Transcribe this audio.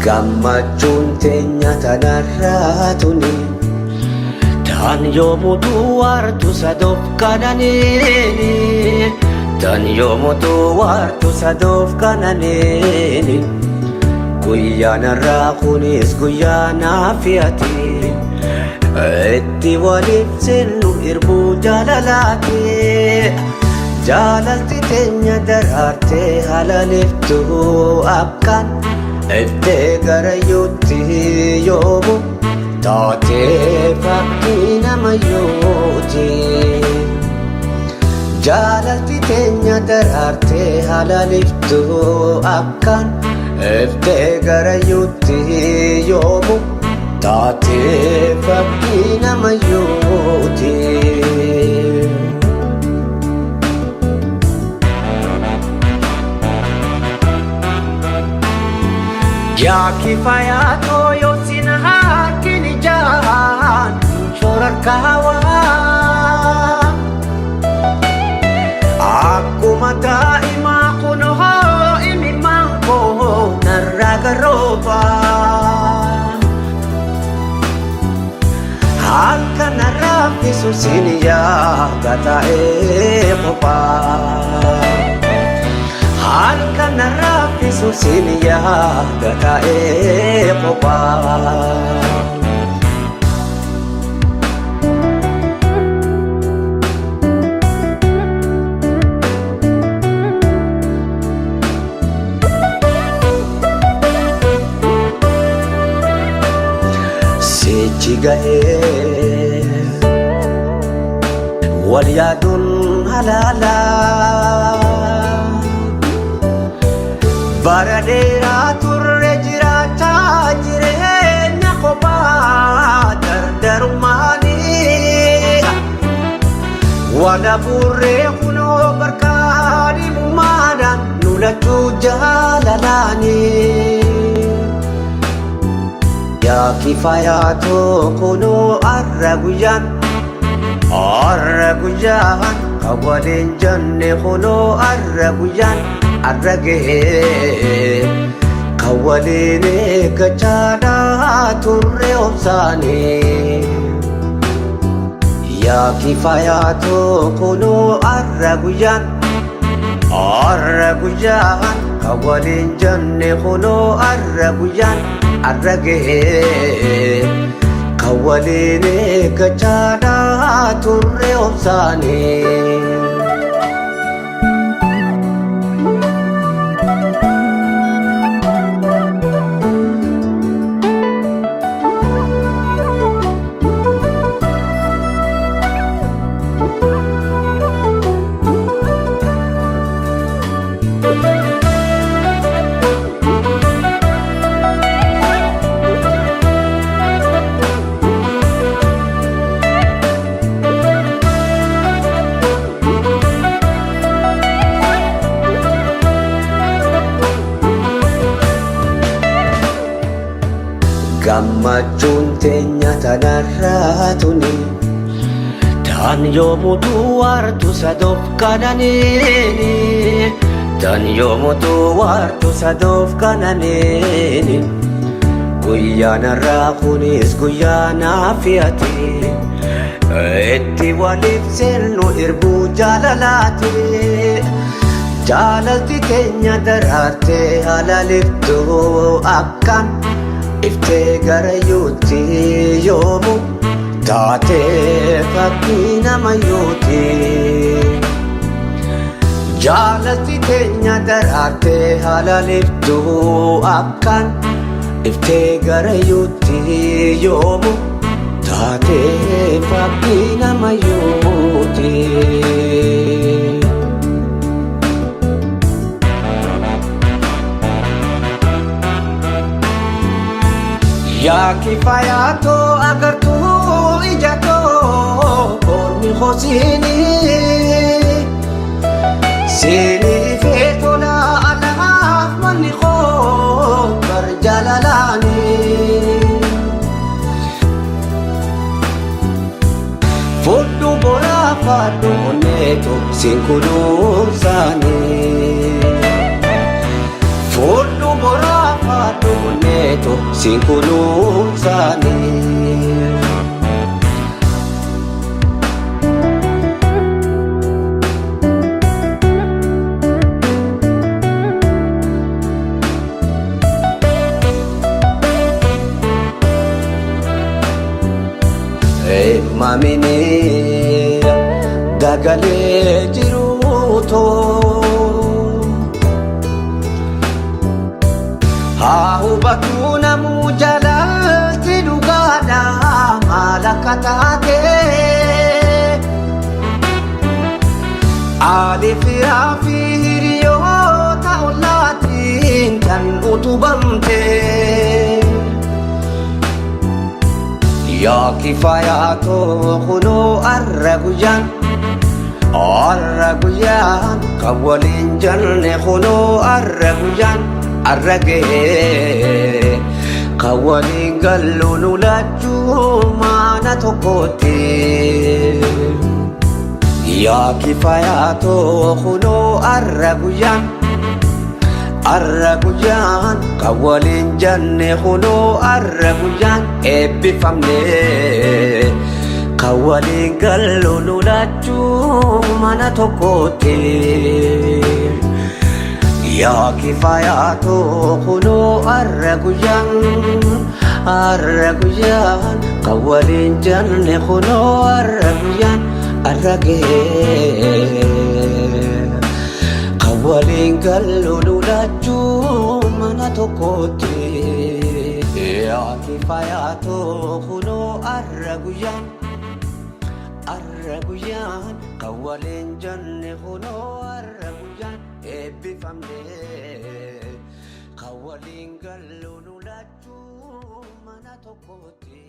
Gammachuun teenya tanarraa tuni tan yoomuu duwwaartu sadoof kananiini tan yoomuu duwwaartu sadoof kananiini guyyaanarraa kunis guyyaanaa fi'ati itti waliif seennu irbuu jaalalaati jaalalti teenya daraartee halaaliftu akkaan iftee garayyuutti yoomu taatee fakkii namayyuuti jaalalti teenya daraartee halaaliftu akkaan iftee garayyuutti yoomu taatee fakkii namayyuuti yaa kifayaa tooyoo sin harkini jaan shorarkaawaa akkuma daa'imaa kunoo imimmaan koo narraa garroobaa halka narraa fisu sin yaada ta'ee kophaa halka narraa fisu sin yaada ta'ee kophaa sichi gahee wal yaaduun halaalaa bara dheeraa turre jiraataa jireenya kophaa dardarummaanii wala burree kunoo barkaadhimummaadhaan nulachuu jaalalaanii yaa kifayaa tokkonoo arra guyyaan kan waliin jenne kunoo arra guyyaan arra gahee kan waliin eeggachaadhaa turre obsaanii yaa kifayaa tokkonoo arra guyyaan kan waliin jenne kunoo arra guyyaan arra gahee kan waliin eeggachaadhaa turre obsaanii gammachuun teenya tanarraa tuni tan yoomuu duwwaartu sadoof kananiini tan yoomuu duwwaartu sadoof kananiini guyyaanarraa kunis guyyaanaa fi'ati itti waliif seennu irbuu jaalalaati jaalalti teenya daraartee halaaliftu akkaan iftee garayyuutti yoomu taatee fakkii namayyuuti jaalalti teenya daraartee halaaliftu akkaan iftee garayyuutti yoomu taatee fakkii namayyuuti yaa kifayaa too agartuu ija too kormi hoosiinii siinii feetolaa alaaf manni koo bar jaalalaanii fudhu boraa faadhu onneetu siin kunuunsaanii fudhu boraa faadhu onneetu onneetu siin kunuunsaaniif. Mamini dagalee jiruuto haa hubatu namuu jaalalti dhugaadha maal akka taate haadhi firaa fi hiriyoota ollaatiin kan utubamte. Yaa kifayaa kunoo arra guyyaan kan waliin jalne kunoo arra guyyaan arra gahee kan waliin gallu nu lachuu mana tokkotti. Yaa kifayaa kunoo arra guyyaan kan waliin jalne kunoo arra guyyaan eebbifamne kan waliin gallu nu lachuu mana tokkotti. Yaa kifayaa kunoo arra guyyaan kan waliin jalne kunoo arra guyyaan arra gahee kan waliin gallu nu lachuu mana tokkotti. Yaa kifayaa kunoo arra guyyaan kan waliin jalne kunoo arra guyyaan eebbifamne kan waliin gallu nu lachuu mana tokkotti.